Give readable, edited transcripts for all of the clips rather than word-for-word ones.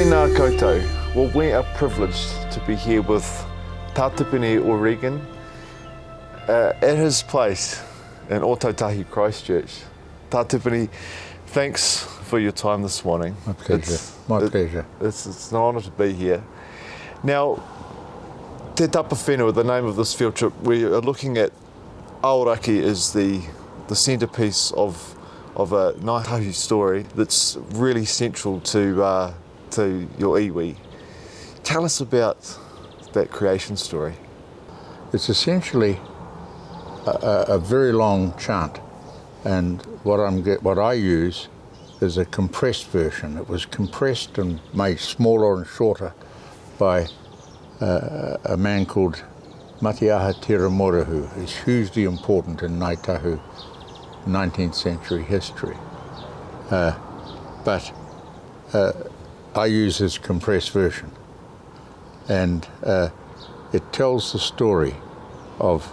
Tēnā koutou. Well, we are privileged to be here with Tipene O'Regan at his place in Otautahi, Christchurch. Tipene, thanks for your time this morning. My pleasure. My pleasure. It's an honour to be here. Now, Te Tapa Whenua, the name of this field trip, we are looking at Aoraki as the centrepiece of a Ngātahu story that's really central to your iwi. Tell us about that creation story. It's essentially a very long chant, and what I use is a compressed version. It was compressed and made smaller and shorter by a man called Kā Tiritiri-o-te-moana, who's hugely important in Ngātahu 19th century history. But I use his compressed version, and it tells the story of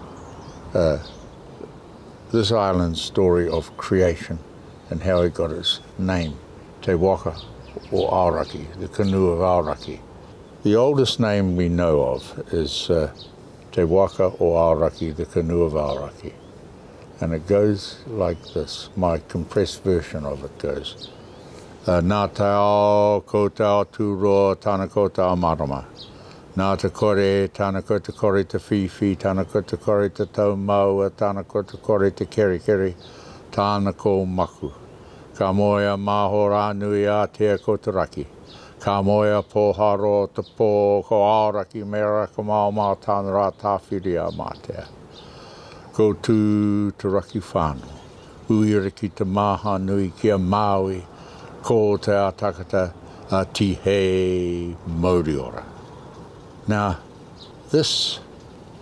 this island's story of creation and how it got its name, Te Waka-o-Aoraki, the canoe of Aoraki. The oldest name we know of is Te Waka-o-Aoraki, the canoe of Aoraki. And it goes like this. My compressed version of it goes. Nā te ao ko te ao tūroa, tāna ko te ao marama. Nā te kore, tāna ko te kore te whiwhi, tāna ko te kore te tau maua, tāna ko te kore te keri, tāna ko maku. Ka moia maho rānui ātea ko te raki. Ka moia pōharo te pō ko Aoraki mera ka mau tāna rā tāwhiri a mātea. Ko tū te raki whānau, uira ki te maha nui kia Māui, ko te atakata a Tihei Moriora. Now, this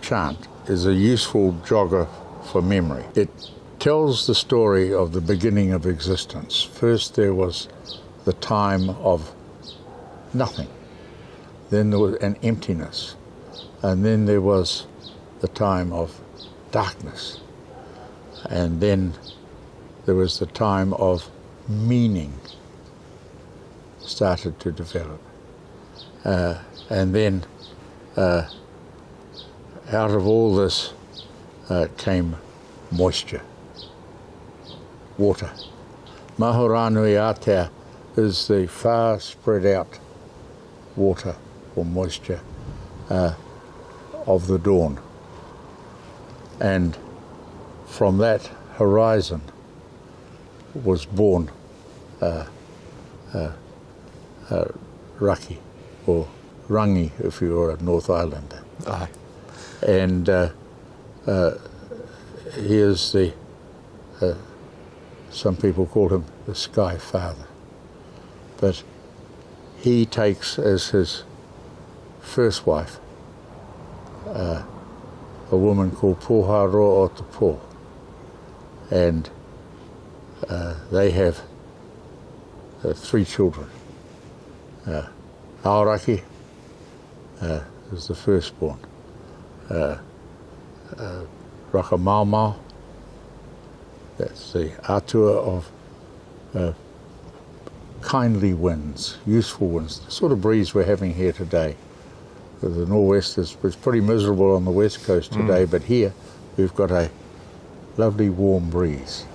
chant is a useful jogger for memory. It tells the story of the beginning of existence. First there was the time of nothing, then there was an emptiness, and then there was the time of darkness, and then there was the time of meaning started to develop, and then out of all this came moisture, water. Mahorānui Atea is the far spread out water or moisture of the dawn. And from that horizon was born Raki, or Rangi if you were a North Islander. Aye. And he is the, some people call him the Sky Father, but he takes as his first wife a woman called Pōharo-o-te-pō, and they have 3 children. Aoraki is the firstborn. Rakamaumau, that's the atua of kindly winds, useful winds, the sort of breeze we're having here today. The nor'west is pretty miserable on the west coast today, but here we've got a lovely warm breeze.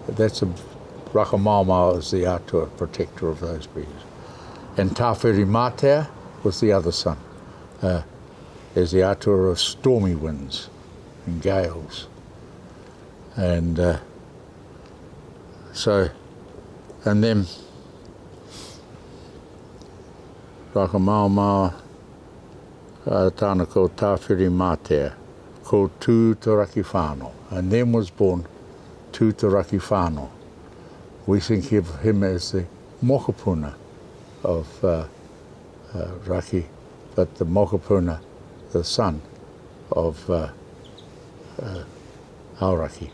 That's Rakamaumau is the atua protector of those breezes. And Tāwhiri Mātea was the other son. There's the atua of stormy winds and gales. And and then Rakamaumau tāna ko Tāwhiri Mātea, ko Tū te Raki Whānau, and then was born Tū te Raki Whānau. We think of him as the mokopuna of Raki, but the mokopuna, the son of Aoraki.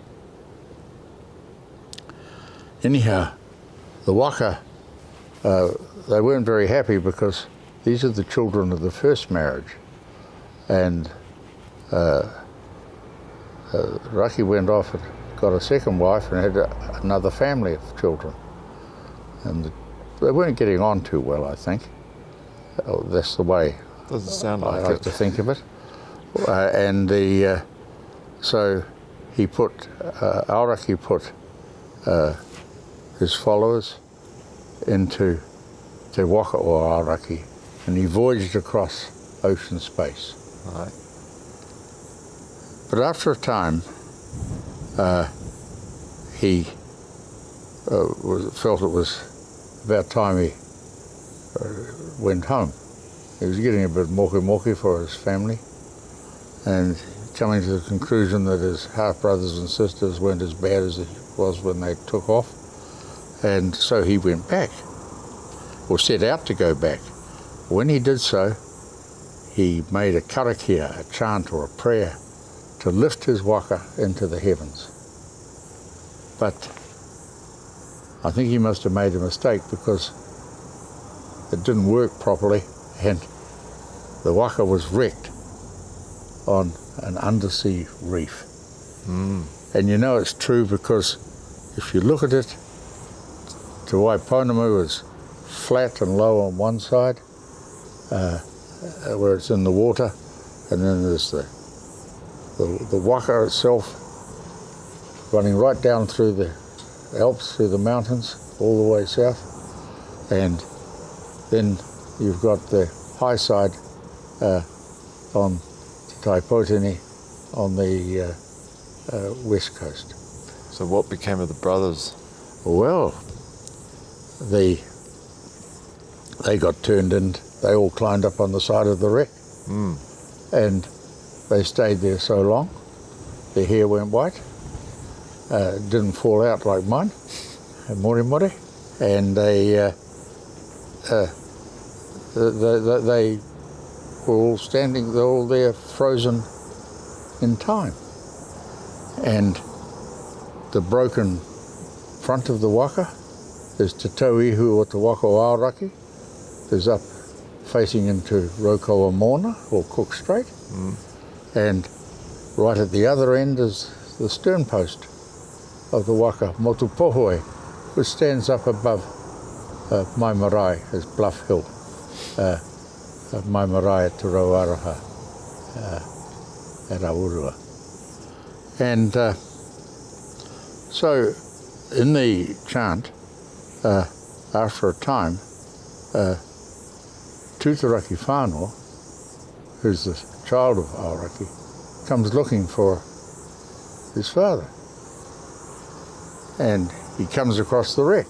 Anyhow, the Waka, they weren't very happy because these are the children of the first marriage, and Raki went off and got a second wife and had another family of children, and they weren't getting on too well, I think. That's the way Doesn't sound I like like it. to think of it. So he put, Aoraki put his followers into Te Waka-o-Aoraki, and he voyaged across ocean space. Right. But after a time, he felt it was about time he went home. He was getting a bit moki for his family, and coming to the conclusion that his half-brothers and sisters weren't as bad as he was when they took off. And so he went back, or set out to go back. When he did so, he made a karakia, a chant or a prayer, to lift his waka into the heavens. But I think he must have made a mistake, because it didn't work properly, and the waka was wrecked on an undersea reef. And you know it's true, because if you look at it, Te Waipounamu is flat and low on one side, where it's in the water, and then there's the waka itself running right down through the Alps, through the mountains, all the way south, and then you've got the high side on Taipotini on the west coast. So what became of the brothers? Well, they got turned in. They all climbed up on the side of the wreck, and they stayed there so long, their hair went white. Didn't fall out like mine, mori, and they were all standing. They're all there, frozen in time, and the broken front of the waka is Te Tauihu o te Waka-o-Aoraki, is up facing into Waka-o-Moana or Cook Strait, and right at the other end is the stern post of the waka, Motupohoi, which stands up above Mai Marae, as Bluff Hill, Mai Marae at Te Rauaraha, at Aurua. And so in the chant, after a time, Tūtaraki whānau, who's the child of Aoraki, comes looking for his father. And he comes across the wreck.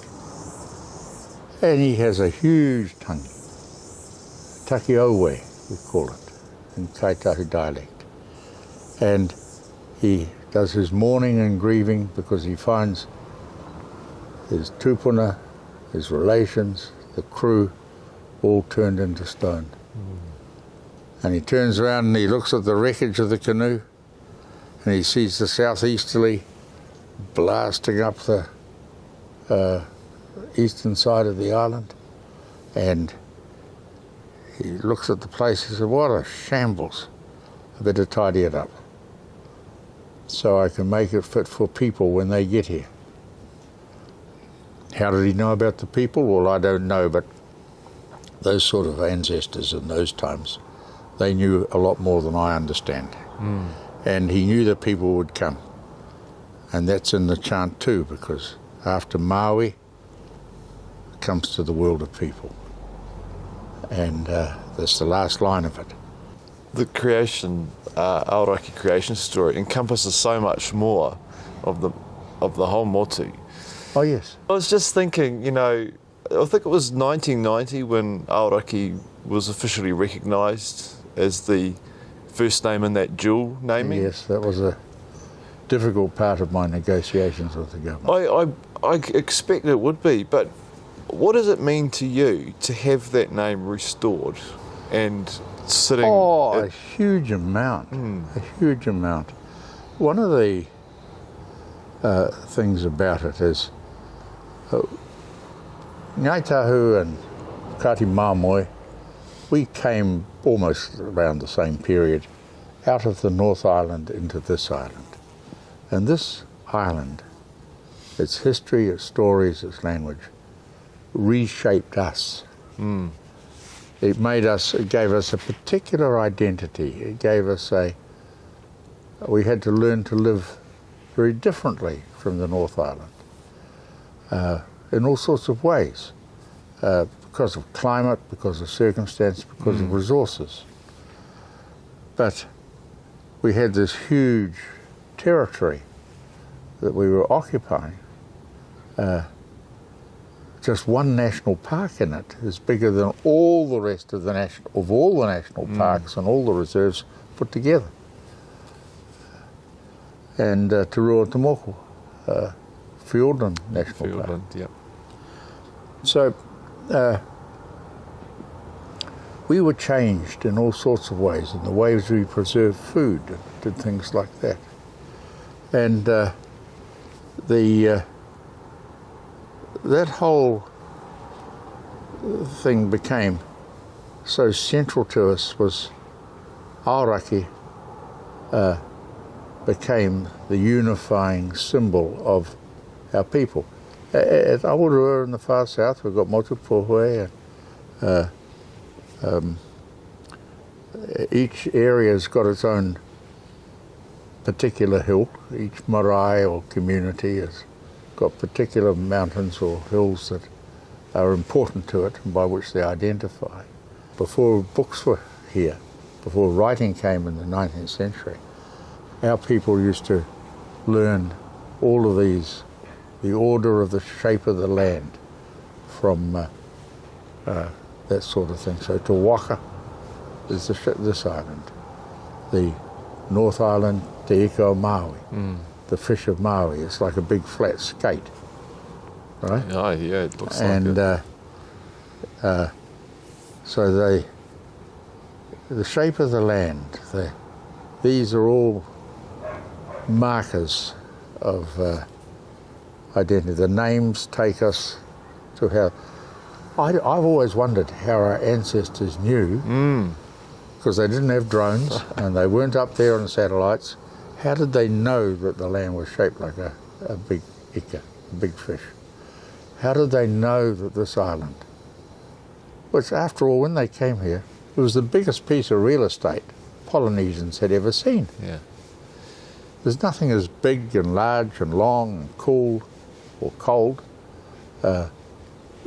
And he has a huge tangi. Takiaue, we call it, in Kaitahu dialect. And he does his mourning and grieving, because he finds his tupuna, his relations, the crew, all turned into stone. And he turns around and he looks at the wreckage of the canoe, and he sees the southeasterly blasting up the eastern side of the island, and he looks at the place. He said, "What a shambles! I better tidy it up so I can make it fit for people when they get here." How did he know about the people? Well, I don't know, but those sort of ancestors in those times, they knew a lot more than I understand. And he knew that people would come. And that's in the chant too, because after Maui comes to the world of people. And that's the last line of it. The creation, Aoraki creation story encompasses so much more of the whole motu. Oh, yes. I was just thinking, you know, I think it was 1990 when Aoraki was officially recognised as the first name in that dual naming. Yes, that was a difficult part of my negotiations with the government. I expect it would be, but what does it mean to you to have that name restored and sitting... Oh, a huge amount, a huge amount. One of the things about it is Ngai Tahu and Kati Māmoe, we came almost around the same period out of the North Island into this island. And this island, its history, its stories, its language, reshaped us. it gave us a particular identity. It gave us we had to learn to live very differently from the North Island in all sorts of ways, because of climate, because of circumstance, because of resources. But we had this huge territory that we were occupying. Just one national park in it is bigger than all the rest of all the national parks and all the reserves put together. And Tiritiri-o-te-moana, Fiordland National Park. Yep. So we were changed in all sorts of ways, in the ways we preserved food, did things like that. And that whole thing became so central to us. Was Aoraki became the unifying symbol of our people. At Aotearoa in the far south, we've got Motupohoi, and each area's got its own particular hill. Each marae or community has got particular mountains or hills that are important to it and by which they identify. Before books were here, before writing came in the 19th century, our people used to learn all of these, the order of the shape of the land from that sort of thing. So Te Waka is this island. The North Island, Te Ika o Maui, the fish of Maui. It's like a big flat skate, right? Oh, yeah, it looks and, like it. So the shape of the land, these are all markers of identity. The names take us to how... I've always wondered how our ancestors knew, because they didn't have drones and they weren't up there on the satellites. How did they know that the land was shaped like a big ika, a big fish? How did they know that this island, which after all, when they came here, it was the biggest piece of real estate Polynesians had ever seen. Yeah. There's nothing as big and large and long and cool or cold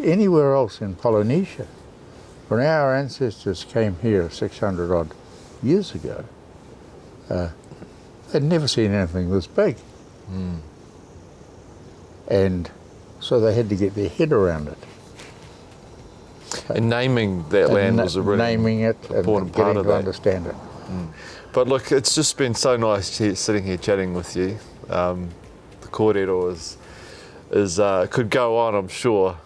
anywhere else in Polynesia. When our ancestors came here 600 odd years ago, they'd never seen anything this big. And so they had to get their head around it. And naming that land was a really naming it important and part getting of to that. understand it. But look, it's just been so nice sitting here chatting with you. The kōrero could go on, I'm sure.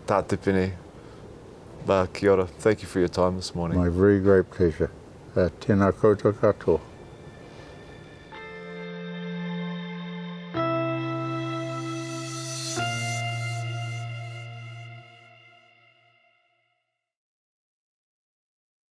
Tā tipene. Kia ora. Thank you for your time this morning. My very great pleasure. Tēnā koutou katoa.